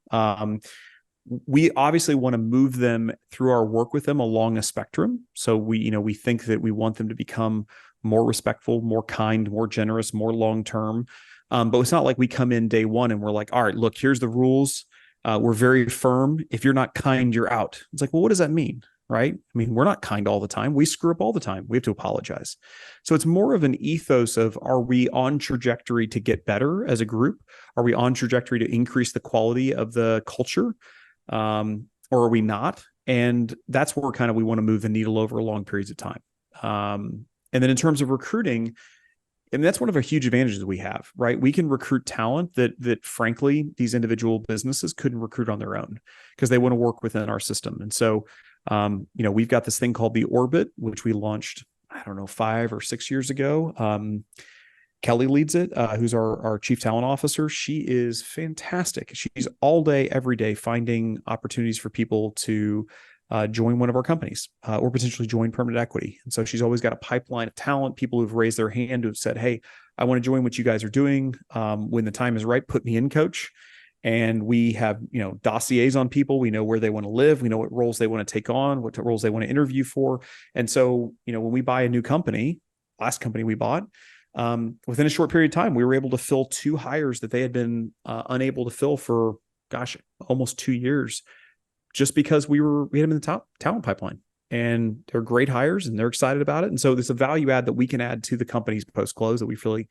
We obviously want to move them through our work with them along a spectrum. So we think that we want them to become more respectful, more kind, more generous, more long-term. But it's not like we come in day one and we're like, "All right, look, here's the rules. We're very firm. If you're not kind, you're out." It's like, well, what does that mean? Right? We're not kind all the time. We screw up all the time. We have to apologize. So it's more of an ethos of, are we on trajectory to get better as a group? Are we on trajectory to increase the quality of the culture? Or are we not? And that's where we want to move the needle over long periods of time. And then in terms of recruiting, and that's one of our huge advantages we have, right? We can recruit talent that frankly, these individual businesses couldn't recruit on their own because they want to work within our system. And so, we've got this thing called the Orbit, which we launched, I don't know, 5 or 6 years ago. Kelly leads it, who's our chief talent officer. She is fantastic. She's all day, every day, finding opportunities for people to join one of our companies or potentially join Permanent Equity. And so she's always got a pipeline of talent, people who've raised their hand, who've said, hey, I want to join what you guys are doing. When the time is right, put me in, coach. And we have, dossiers on people. We know where they want to live. We know what roles they want to take on, what roles they want to interview for. And so, when we buy a new company, last company we bought, within a short period of time, we were able to fill 2 hires that they had been unable to fill for, almost 2 years, just because we had them in the talent pipeline. And they're great hires and they're excited about it. And so there's a value add that we can add to the company's post-close that we really,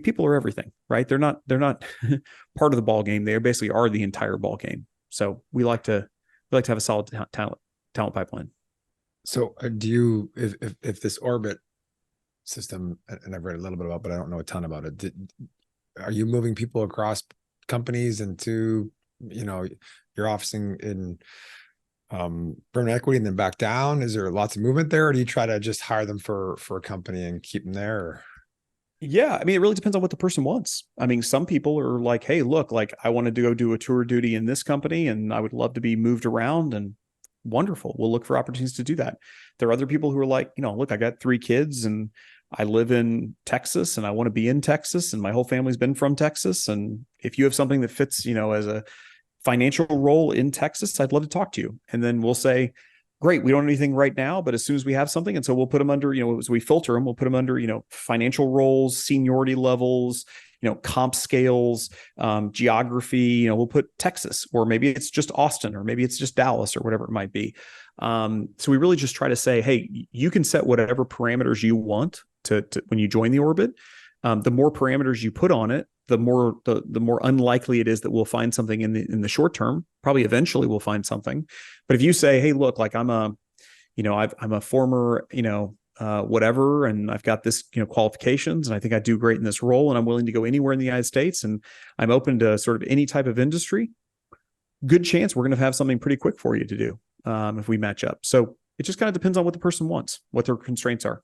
people are everything, right? They're not part of the ball game. They basically are the entire ball game. So we like to have a solid talent pipeline. So do you, if this Orbit system, and I've read a little bit about, but I don't know a ton about it. Are you moving people across companies into, your officing in Permanent Equity and then back down? Is there lots of movement there, or do you try to just hire them for a company and keep them there? Or? Yeah, it really depends on what the person wants. Some people are like, hey, look, like I wanted to go do a tour of duty in this company and I would love to be moved around, and wonderful. We'll look for opportunities to do that. There are other people who are like, look, I got 3 kids and I live in Texas and I want to be in Texas and my whole family's been from Texas. And if you have something that fits, as a financial role in Texas, I'd love to talk to you. And then we'll say, great, we don't have anything right now, but as soon as we have something, and so we'll put them under, as we filter them, we'll put them under, financial roles, seniority levels, comp scales, geography, we'll put Texas, or maybe it's just Austin, or maybe it's just Dallas, or whatever it might be. So we really just try to say, hey, you can set whatever parameters you want to when you join the Orbit. The more parameters you put on it, the more unlikely it is that we'll find something in the short term. Probably eventually we'll find something. But if you say, hey, look, like I'm a former, whatever, and I've got this, qualifications, and I think I do great in this role, and I'm willing to go anywhere in the United States, and I'm open to sort of any type of industry, good chance we're going to have something pretty quick for you to do if we match up. So it just kind of depends on what the person wants, what their constraints are.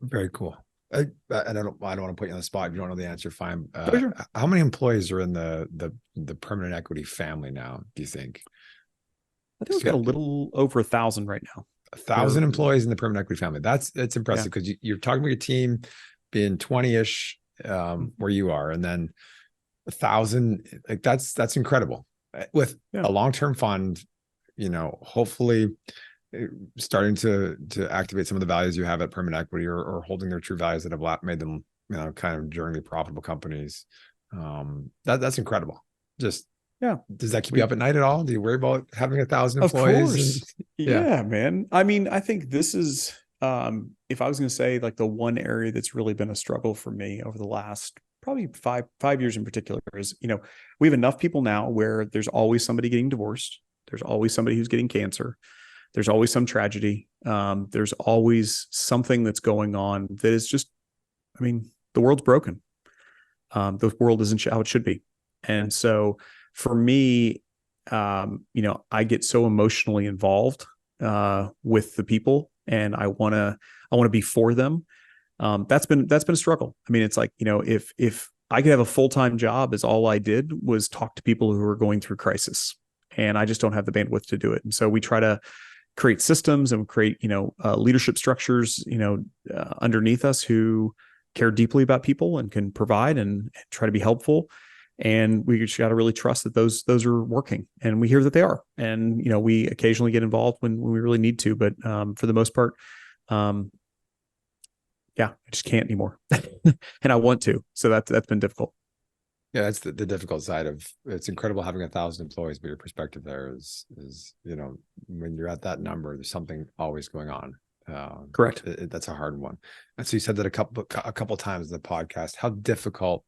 Very cool. I don't want to put you on the spot. If you don't know the answer, fine. Sure. How many employees are in the Permanent Equity family now, do you think? I think we've got a little over 1,000 right now. 1,000 employees in the Permanent Equity family. That's impressive, because you're talking about your team being 20-ish where you are, and then 1,000, like that's incredible. With a long-term fund, hopefully starting to activate some of the values you have at Permanent Equity, or holding their true values that have made them, kind of enduringly profitable companies. That's incredible. Just, does that keep you up at night at all? Do you worry about having 1,000 employees? Of course. Yeah, man. I think this is, if I was going to say like the one area that's really been a struggle for me over the last probably five years in particular is, we have enough people now where there's always somebody getting divorced. There's always somebody who's getting cancer. There's always some tragedy. There's always something that's going on that is just, the world's broken. The world isn't how it should be. And so for me, I get so emotionally involved with the people, and I want to be for them. That's been a struggle. It's like, if I could have a full-time job as all I did was talk to people who are going through crisis, and I just don't have the bandwidth to do it. And so we try to create systems and create, leadership structures, underneath us who care deeply about people and can provide and try to be helpful. And we just got to really trust that those are working, and we hear that they are. And, we occasionally get involved when we really need to, but for the most part, I just can't anymore. And I want to. So that's been difficult. Yeah, that's the difficult side of it's incredible having 1,000 employees, but your perspective there is when you're at that number, there's something always going on. Correct. That's a hard one. And so you said that a couple times in the podcast, how difficult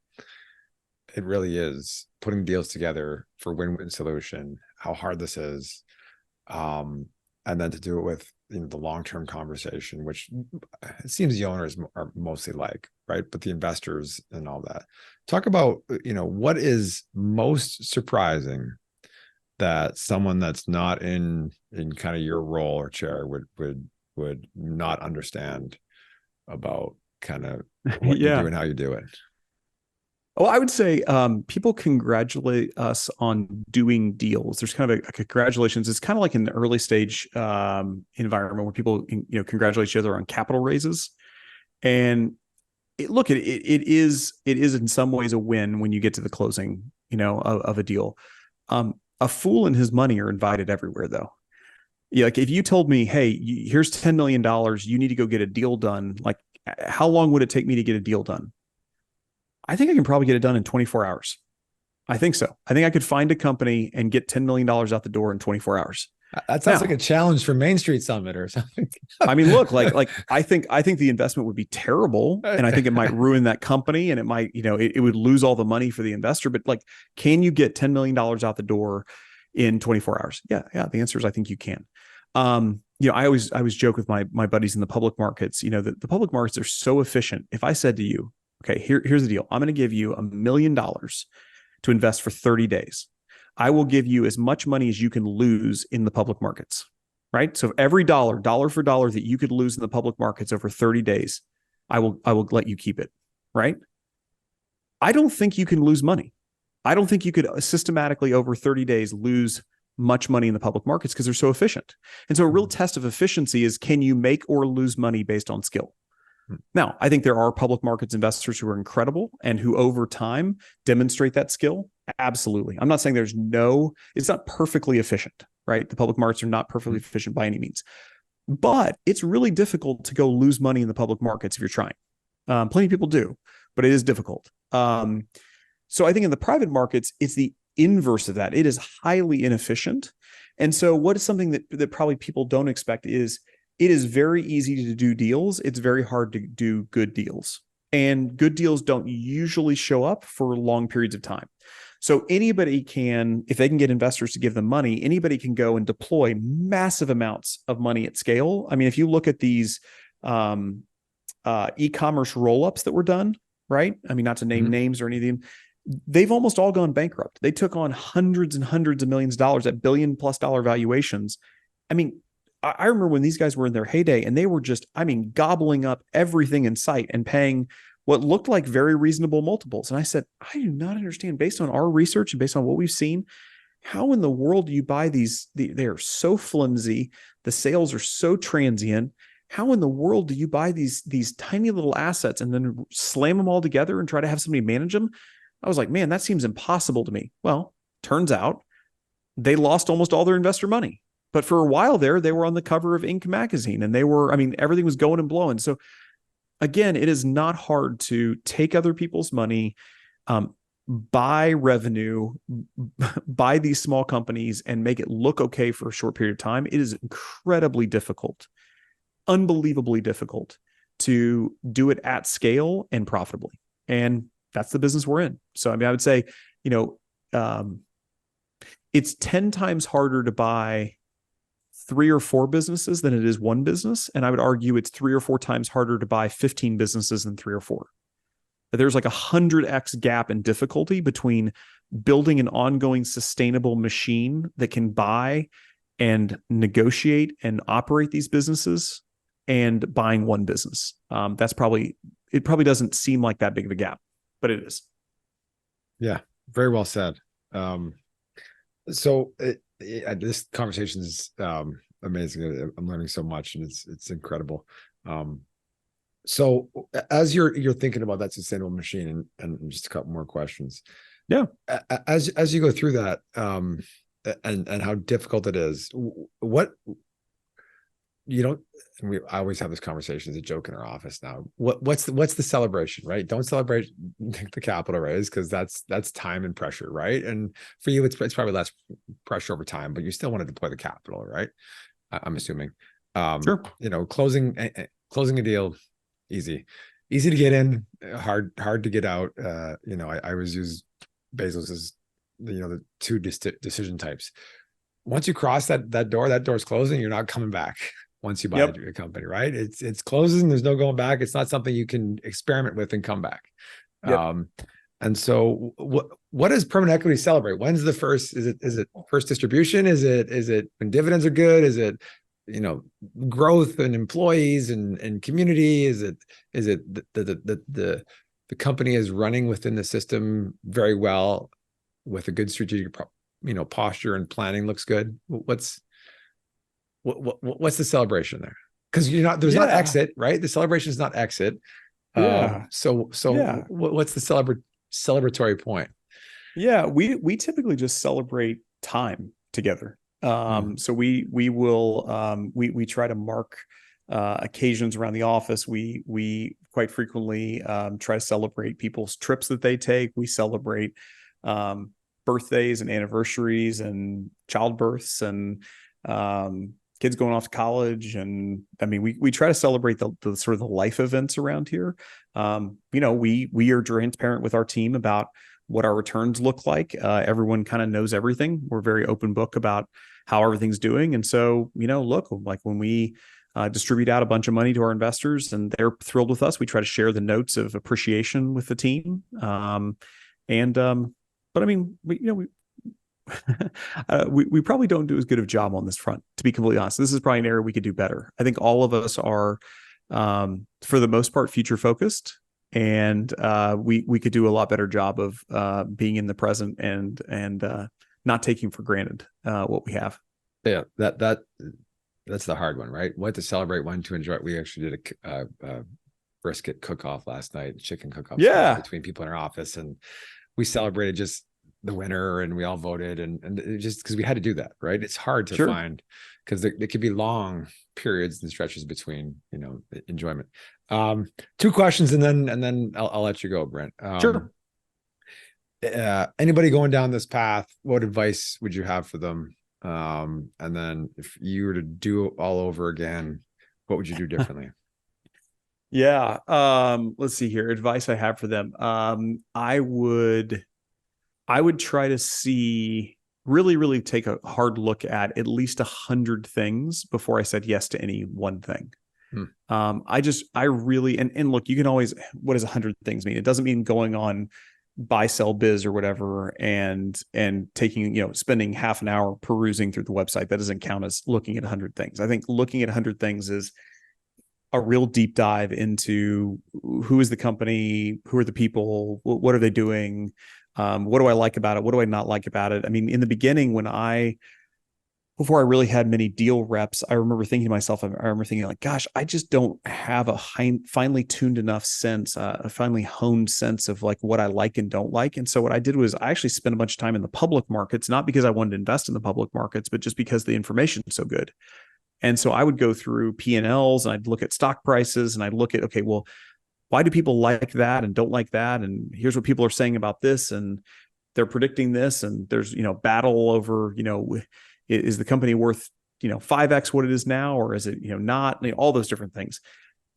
it really is putting deals together for win-win solution, how hard this is. And then to do it with the long-term conversation, which it seems the owners are mostly like, right? But the investors and all that. Talk about, what is most surprising that someone that's not in kind of your role or chair would not understand about kind of what you do and how you do it. Well, I would say people congratulate us on doing deals. There's kind of a congratulations. It's kind of like in the early stage environment where people congratulate each other on capital raises. And it is in some ways a win when you get to the closing, of a deal. A fool and his money are invited everywhere, though. Yeah, like if you told me, hey, here's $10 million, you need to go get a deal done. Like, how long would it take me to get a deal done? I think I can probably get it done in 24 hours. I think so. I think I could find a company and get $10 million out the door in 24 hours. That sounds like a challenge for Main Street Summit or something. I mean, look, like I think the investment would be terrible, and I think it might ruin that company, and it might, it would lose all the money for the investor. But like, can you get $10 million out the door in 24 hours? Yeah. The answer is I think you can. I always joke with my buddies in the public markets. The public markets are so efficient. If I said to you, okay, here's the deal. I'm going to give you $1 million to invest for 30 days. I will give you as much money as you can lose in the public markets, right? So every dollar for dollar that you could lose in the public markets over 30 days, I will let you keep it, right? I don't think you can lose money. I don't think you could systematically over 30 days lose much money in the public markets because they're so efficient. And so a real test of efficiency is, can you make or lose money based on skill? Now, I think there are public markets investors who are incredible and who over time demonstrate that skill. Absolutely. I'm not saying it's not perfectly efficient, right? The public markets are not perfectly efficient by any means, but it's really difficult to go lose money in the public markets if you're trying. Plenty of people do, but it is difficult. So I think in the private markets, it's the inverse of that. It is highly inefficient. And so what is something that probably people don't expect is, it is very easy to do deals. It's very hard to do good deals. And good deals don't usually show up for long periods of time. So anybody can, if they can get investors to give them money, anybody can go and deploy massive amounts of money at scale. I mean, if you look at these e-commerce roll-ups that were done, right? I mean, not to name names or anything, they've almost all gone bankrupt. They took on hundreds and hundreds of millions of dollars at $1 billion+ valuations. I mean, I remember when these guys were in their heyday and they were just, gobbling up everything in sight and paying what looked like very reasonable multiples. And I said, I do not understand, based on our research and based on what we've seen, how in the world do you buy these? They are so flimsy. The sales are so transient. How in the world do you buy these tiny little assets and then slam them all together and try to have somebody manage them? I was like, man, that seems impossible to me. Well, turns out they lost almost all their investor money. But for a while there, they were on the cover of Inc. magazine, and everything was going and blowing. So again, it is not hard to take other people's money, buy revenue, buy these small companies and make it look okay for a short period of time. It is incredibly difficult, unbelievably difficult to do it at scale and profitably. And that's the business we're in. So, I would say, it's 10 times harder to buy 3 or 4 businesses than it is one business. And I would argue it's 3 or 4 times harder to buy 15 businesses than 3 or 4. There's like 100x gap in difficulty between building an ongoing sustainable machine that can buy and negotiate and operate these businesses and buying one business. It probably doesn't seem like that big of a gap, but it is. Yeah. Very well said. This conversation is amazing. I'm learning so much, and it's incredible. So as you're thinking about that sustainable machine, and just a couple more questions. Yeah. As you go through that, and how difficult it is, I always have this conversation as a joke in our office now. What's the celebration, right? Don't celebrate the capital raise, because that's time and pressure, right? And for you, it's probably less pressure over time, but you still want to deploy the capital, right? I'm assuming. Sure. Closing a deal, easy to get in, hard to get out. I always use Bezos as the 2 decision types. Once you cross that door's closing, you're not coming back. once you buy Yep. a company, right? It's closes and there's no going back. It's not something you can experiment with and come back. Yep. And so what does permanent equity celebrate? When's the first? Is it first distribution? Is it when dividends are good? Is it, you know, growth and employees and community? Is it the company is running within the system very well with a good strategic, you know, posture and planning looks good? What's the celebration there? Because there's not exit, right? The celebration is not exit. Yeah. So Yeah. what's the celebratory point? Yeah, we typically just celebrate time together. So we will we try to mark occasions around the office. We quite frequently try to celebrate people's trips that they take. We celebrate birthdays and anniversaries and childbirths and kids going off to college. And I mean, we try to celebrate the sort of the life events around here. You know, we are transparent with our team about what our returns look like. Everyone kind of knows everything. We're very open book about how everything's doing. And so, you know, look, like when we distribute out a bunch of money to our investors and they're thrilled with us, we try to share the notes of appreciation with the team. But I mean, we probably don't do as good of a job on this front, to be completely honest. This is probably an area we could do better. I think all of us are, for the most part, future focused, and we could do a lot better job of being in the present and not taking for granted what we have. Yeah, that's the hard one, right? What to celebrate, when to enjoy. We actually did a brisket cook-off last night, chicken cook-off between people in our office, and we celebrated just the winner, and we all voted, and it just because we had to do that, right? It's hard to find, because there could be long periods and stretches between, you know, enjoyment. Two questions, and then I'll let you go, Brent. Sure. Anybody going down this path, what advice would you have for them? And then if you were to do it all over again, what would you do differently? Yeah. Let's see here. Advice I have for them. I would try to really take a hard look at least 100 things before I said yes to any one thing. I really, and look, you can always, what does 100 things mean? It doesn't mean going on buy, sell, biz or whatever, and taking, you know, spending half an hour perusing through the website. That doesn't count as looking at 100 things. I think looking at 100 things is a real deep dive into who is the company, who are the people, what are they doing, what do I like about it, what do I not like about it. I mean, in the beginning, before I really had many deal reps, I remember thinking to myself, like, gosh, I just don't have a finely tuned enough sense, a finely honed sense of like what I like and don't like. And so what I did was I actually spent a bunch of time in the public markets, not because I wanted to invest in the public markets, but just because the information is so good. And so I would go through P&Ls and I'd look at stock prices and I'd look at, okay, well, why do people like that and don't like that? And here's what people are saying about this, and they're predicting this, and there's, you know, battle over, you know, is the company worth, you know, 5x what it is now, or is it, you know, not, you know, all those different things.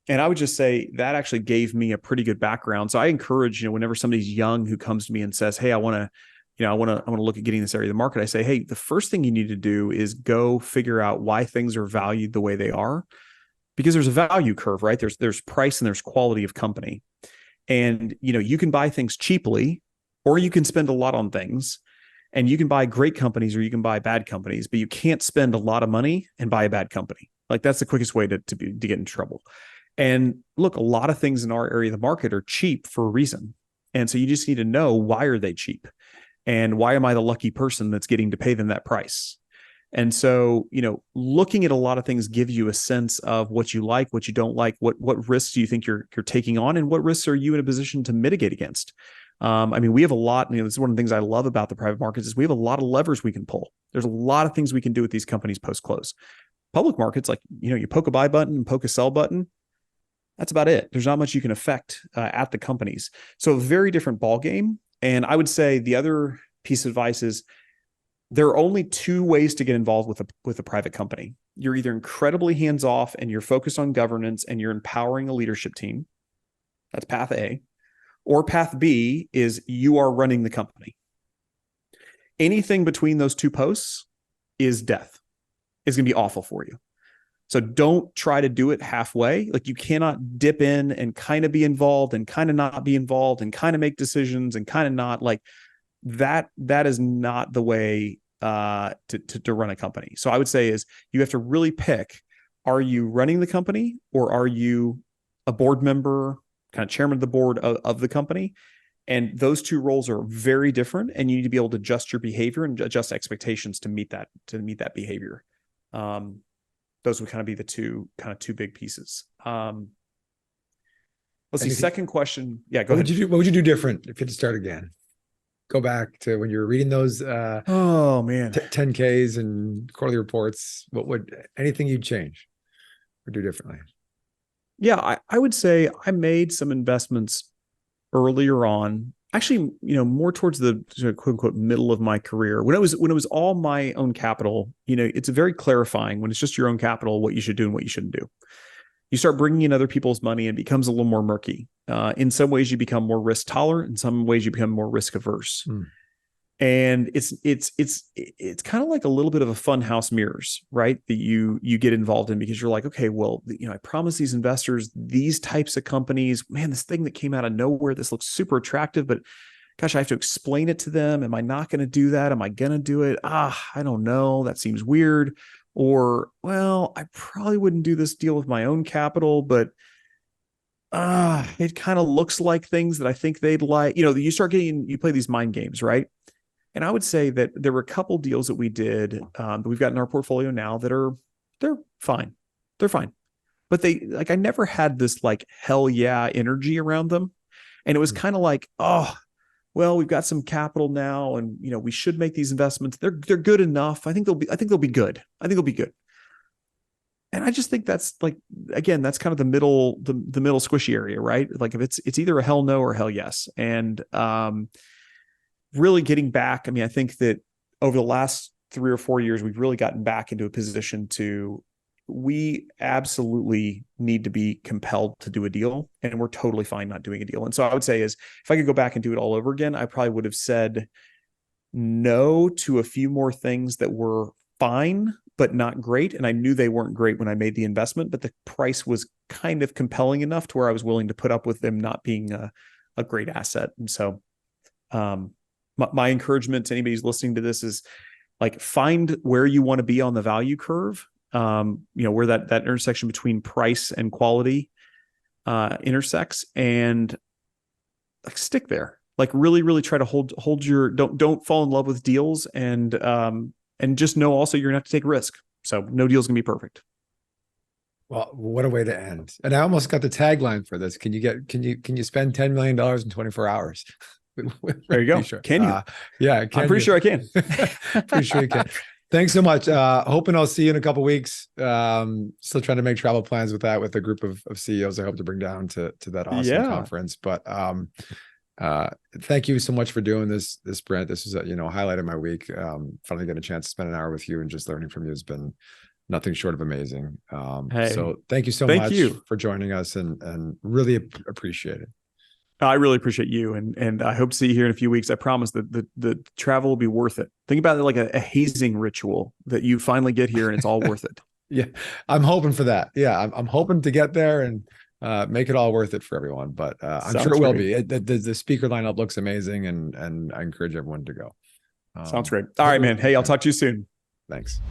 And I would just say that actually gave me a pretty good background. So I encourage, you know, whenever somebody's young who comes to me and says, hey, I want to look at getting this area of the market, I say, hey, the first thing you need to do is go figure out why things are valued the way they are, because there's a value curve, right? There's price and there's quality of company. And, you know, you can buy things cheaply, or you can spend a lot on things. And you can buy great companies or you can buy bad companies, but you can't spend a lot of money and buy a bad company. Like that's the quickest way to get in trouble. And look, a lot of things in our area of the market are cheap for a reason. And so you just need to know, why are they cheap? And why am I the lucky person that's getting to pay them that price? And so, you know, looking at a lot of things gives you a sense of what you like, what you don't like, what risks do you think you're taking on, and what risks are you in a position to mitigate against? I mean, we have a lot, you know, this is one of the things I love about the private markets is we have a lot of levers we can pull. There's a lot of things we can do with these companies post-close. Public markets, like, you know, you poke a buy button and poke a sell button. That's about it. There's not much you can affect at the companies. So a very different ball game. And I would say the other piece of advice is there are only two ways to get involved with a private company. You're either incredibly hands-off and you're focused on governance and you're empowering a leadership team. That's path A. Or path B is you are running the company. Anything between those two posts is death. It's going to be awful for you. So don't try to do it halfway. Like, you cannot dip in and kind of be involved and kind of not be involved and kind of make decisions and kind of not, like that. That is not the way to run a company. So I would say is you have to really pick, are you running the company or are you a board member, kind of chairman of the board of the company? And those two roles are very different, and you need to be able to adjust your behavior and adjust expectations to meet that behavior. Those would kind of be the two big pieces. Let's see. Second question. Yeah, go ahead. What would you do different if you had to start again? Go back to when you were reading those 10Ks and quarterly reports. What would anything you'd change or do differently? Yeah, I would say I made some investments earlier on, actually, more towards the quote unquote middle of my career, when it was all my own capital. It's very clarifying when it's just your own capital, what you should do and what you shouldn't do. You start bringing in other people's money and it becomes a little more murky. In some ways you become more risk tolerant. In some ways you become more risk averse. And it's kind of like a little bit of a fun house mirrors, right? That you get involved in, because you're like, okay, well, I promised these investors these types of companies, man, this thing that came out of nowhere, this looks super attractive, but gosh, I have to explain it to them. Am I not going to do that? Am I going to do it? I don't know. That seems weird. Or, well, I probably wouldn't do this deal with my own capital, but it kind of looks like things that I think they'd like. You play these mind games, right? And I would say that there were a couple deals that we did that we've got in our portfolio now that they're fine. They're fine. But I never had this like hell yeah energy around them. And it was kind of like, oh, well, we've got some capital now and we should make these investments. They're good enough. I think they'll be good. I think they'll be good. And I just think that's like, again, that's kind of the middle squishy area, right? Like if it's either a hell no or hell yes. And really getting back, I think that over the last 3 or 4 years, we've really gotten back into a position we absolutely need to be compelled to do a deal, and we're totally fine not doing a deal. And so I would say is, if I could go back and do it all over again, I probably would have said no to a few more things that were fine, but not great. And I knew they weren't great when I made the investment, but the price was kind of compelling enough to where I was willing to put up with them not being a great asset. And so my encouragement to anybody who's listening to this is like, find where you want to be on the value curve. Where that intersection between price and quality intersects, and like stick there. Like really, really try to hold your, don't fall in love with deals, and just know also you're gonna have to take risk. So no deal's gonna be perfect. Well, what a way to end. And I almost got the tagline for this. Can you spend $10 million in 24 hours? There you go. Sure. Can you? Yeah, I'm pretty sure I can. Pretty sure you can. Thanks so much. Hoping I'll see you in a couple of weeks. Still trying to make travel plans with a group of CEOs I hope to bring down to that awesome conference. But thank you so much for doing this, Brent. This was a highlight of my week. Finally getting a chance to spend an hour with you and just learning from you has been nothing short of amazing. So thank you so much for joining us, and really appreciate it. I really appreciate you, and I hope to see you here in a few weeks. I promise that the travel will be worth it. Think about it like a hazing ritual, that you finally get here and it's all worth it. Yeah, I'm hoping for that. Yeah, I'm hoping to get there and make it all worth it for everyone. But I'm sure it will be. The speaker lineup looks amazing, and I encourage everyone to go. Sounds great. All right, man. Hey, I'll talk to you soon. Thanks.